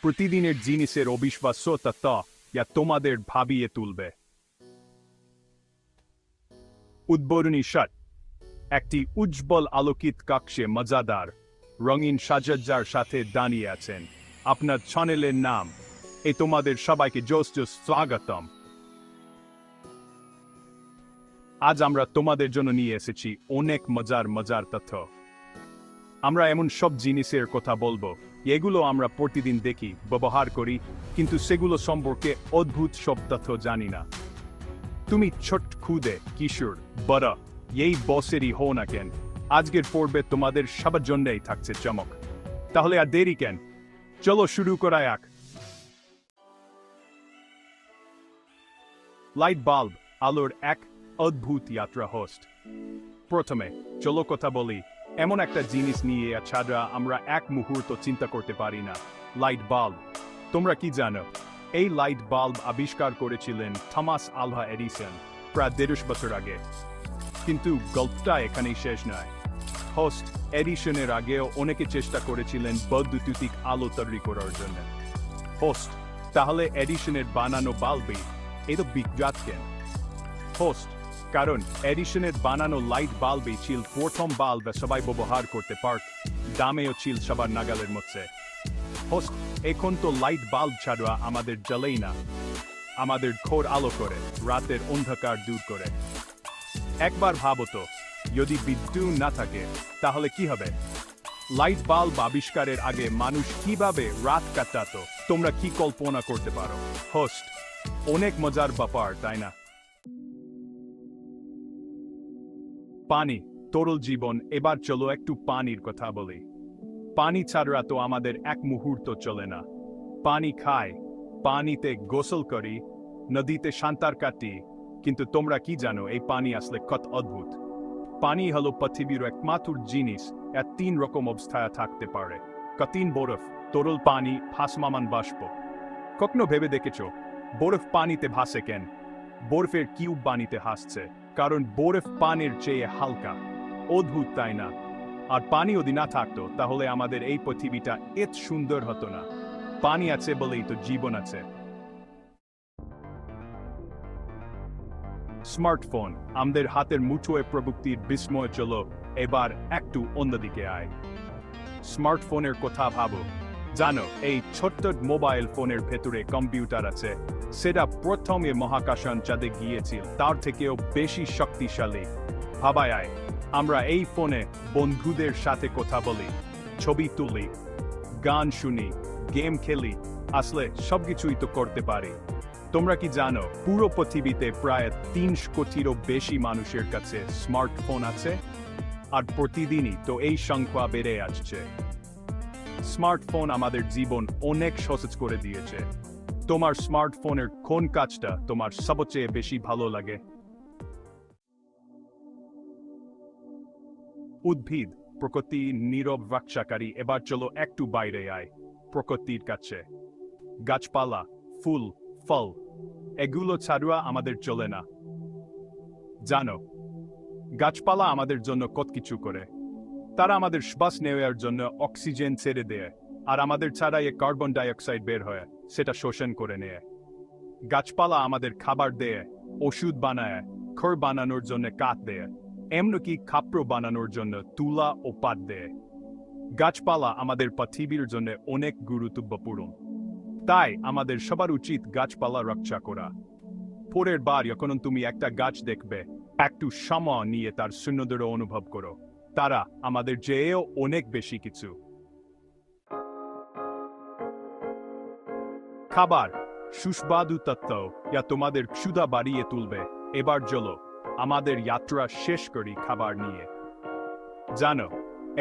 প্রতিদিনের জিনিসের অবিশ্বাস্যতা যা তোমাদের ভাবিয়ে তুলবে। উদ্বোধনী শট। একটি উজ্জ্বল আলোকিত কক্ষে মজাদার রঙিন সাজসজ্জার সাথে দাঁড়িয়ে আছেন আপনার চ্যানেলের নাম। তোমাদের সবাইকে জোস স্বাগতম। আজ আমরা তোমাদের জন্য নিয়ে এসেছি অনেক মজার তথ্য। আমরা এমন সব জিনিসের কথা বলবো এগুলো আমরা প্রতিদিন দেখি, ব্যবহার করি, কিন্তু সেগুলো সম্পর্কে অদ্ভুত সব তথ্য জানি না। তুমি ছোট খুদে কিশোর বড় এই বসেরই হও না কেন, আজকের পর্বে তোমাদের সবার জন্যই থাকছে চমক। তাহলে আর দেরি কেন, চলো শুরু করা যাক। লাইট বাল্ব আলোর এক অদ্ভুত যাত্রা হোস্ট। প্রথমে চলো কথা বলি এমন একটা জিনিস নিয়ে ছাড়া আমরা এক মুহূর্ত চিন্তা করতে পারি না, লাইট বাল্ব। তোমরা কি জানো এই লাইট বাল্ব আবিষ্কার করেছিলেন থমাস আলভা এডিসন প্রায় 150 বছর আগে। কিন্তু গল্পটা এখানেই শেষ নয়। হোস্ট এডিসনের আগেও অনেকে চেষ্টা করেছিলেন বৈদ্যুতিক আলো তৈরি করার জন্য। হোস্ট তাহলে এডিসনের বানানো বাল্বই এত বিখ্যাত কেন? হোস্ট কারণ এডিসনের বানানো লাইট বাল্বই ছিল প্রথম বাল্ব সবাই ব্যবহার করতে পারত, দামেও ছিল সবার নাগালের মধ্যে। হোস্ট এখন তো লাইট বাল্ব ছাড়া আমাদের জ্বলেই না, আমাদের ঘোর আলো করে, রাতের অন্ধকার দূর করে। একবার ভাবো তো, যদি বিদ্যুৎ না থাকে তাহলে কি হবে? লাইট বাল্ব আবিষ্কারের আগে মানুষ কিভাবে রাত কাটাতো তোমরা কি কল্পনা করতে পারো? হোস্ট অনেক মজার ব্যাপার, তাই না? পানি, তরল জীবন। এবার চলো একটু পানির কথা বলি। পানি ছাড়া তো আমাদের এক মুহূর্ত চলে না। পানি খাই, পানিতে গোসল করি, নদীতে সাঁতার কাটি, কিন্তু তোমরা কি জানো এই পানি আসলে কত অদ্ভুত? পানি হলো পৃথিবীর একমাত্র জিনিস এর 3 রকম অবস্থায় থাকতে পারে: কঠিন বরফ, তরল পানি, ভাসমান বাষ্প। কখনো ভেবে দেখেছো বরফ পানিতে ভাসে কেন? বরফের কিউব পানিতে হাসছে কারণ বরফ পানির চেয়ে হালকা। অদ্ভুত, তাই না? আর পানি যদি না থাকতো তাহলে আমাদের এই পৃথিবীটা এত সুন্দর হতো না। পানি আছে বলেই তো জীবন আছে। স্মার্টফোন আমাদের হাতের মুঠোয়, প্রযুক্তির বিস্ময়। চলো এবার একটু অন্যদিকে আয়। স্মার্টফোনের কথা ভাবো। জানো এই ছোট্ট মোবাইল ফোনের ভেতরে কম্পিউটার আছে, সেটা প্রথমে মহাকাশযান চাঁদে গিয়েছিল, তার থেকেও বেশি শক্তিশালী। ভাবায় আমরা এই ফোনে বন্ধুদের সাথে কথা বলি, ছবি তুলি, গান শুনি, গেম খেলি, আসলে সবকিছুই তো করতে পারি। তোমরা কি জানো পুরো পৃথিবীতে প্রায় 300 কোটিরও বেশি মানুষের কাছে স্মার্টফোন আছে, আর প্রতিদিনই তো এই সংখ্যা বেড়ে আসছে। স্মার্টফোন আমাদের জীবন অনেক সহজ করে দিয়েছে। তোমার স্মার্টফোনের কোন কাজটা তোমার সবচেয়ে বেশি ভালো লাগে? উদ্ভিদ, প্রকৃতি, নীরব রক্ষাকারী। এবার চলো একটু বাইরে আয়, প্রকৃতির কাছে। গাছপালা, ফুল, ফল, এগুলো ছাড়া আমাদের চলে না। জানো গাছপালা আমাদের জন্য কত কিছু করে। তারা আমাদের শ্বাস নেওয়ার জন্য অক্সিজেন ছেড়ে দেয়, আর আমাদের ছাড়াই কার্বন ডাই অক্সাইড বের হয়, সেটা শোষণ করে নেয়। গাছপালা আমাদের খাবার দেয়, ওষুধ বানায়, ঘর বানানোর জন্য কাঠ দেয়, এমনকি কাপড় বানানোর জন্য তুলা ও পাট দেয়। গাছপালা আমাদের পৃথিবীর জন্য অনেক গুরুত্বপূর্ণ, তাই আমাদের সবার উচিত গাছপালা রক্ষা করা। পরের বার যখন তুমি একটা গাছ দেখবে, একটু সময় নিয়ে তার সৌন্দর্য অনুভব করো। তারা আমাদের চেয়েও অনেক বেশি কিছু। খাবার, সুস্বাদু তত্ত্ব যা তোমাদের ক্ষুধা বাড়িয়ে তুলবে। এবার চলো আমাদের যাত্রা শেষ করি খাবার নিয়ে। জানো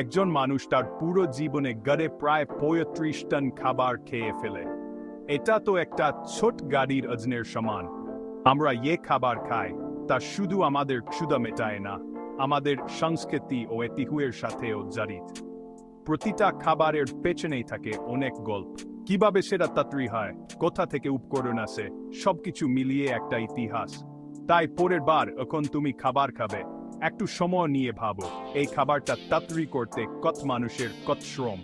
একজন মানুষ তার পুরো জীবনে গড়ে প্রায় 35 টন খাবার খেয়ে ফেলে। এটা তো একটা ছোট গাড়ির ওজনের সমান। আমরা খাবার খাই তা শুধু আমাদের ক্ষুধা মেটায় না, আমাদের সংস্কৃতি ও ঐতিহ্যের সাথেও জড়িত। প্রতিটা খাবারের পেছনেই থাকে অনেক গল্প, কিভাবে সেটা তৈরি হয়, কোথা থেকে উপকরণ আসে, সবকিছু মিলিয়ে একটা ইতিহাস। তাই পরের বার যখন তুমি খাবার খাবে, একটু সময় নিয়ে ভাবো এই খাবারটা তৈরি করতে কত মানুষের কত শ্রম।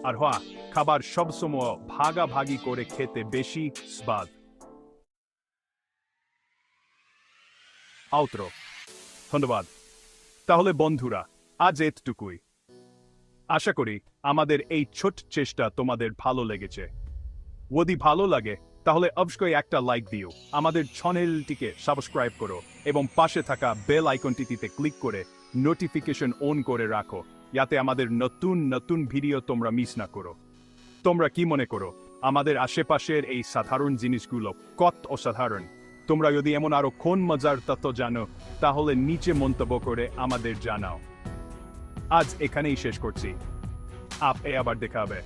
আর হ্যাঁ, খাবার সবসময় ভাগাভাগি করে খেতে বেশি স্বাদ। আউটরো। ধন্যবাদ। তাহলে বন্ধুরা, আজ এতটুকুই। আশা করি আমাদের এই ছোট চেষ্টা তোমাদের ভালো লেগেছে। যদি ভালো লাগে তাহলে অবশ্যই একটা লাইক দিও, আমাদের চ্যানেলটিকে সাবস্ক্রাইব করো এবং পাশে থাকা বেল আইকনটিতে ক্লিক করে নোটিফিকেশন অন করে রাখো, যাতে আমাদের নতুন নতুন ভিডিও তোমরা মিস না করো। তোমরা কি মনে করো আমাদের আশেপাশের এই সাধারণ জিনিসগুলো কত অসাধারণ? তোমরা যদি এমন আরো কোন মজার তথ্য জানো তাহলে নিচে মন্তব্য করে আমাদের জানাও। আজ এখানেই শেষ করছি। আবার দেখা হবে।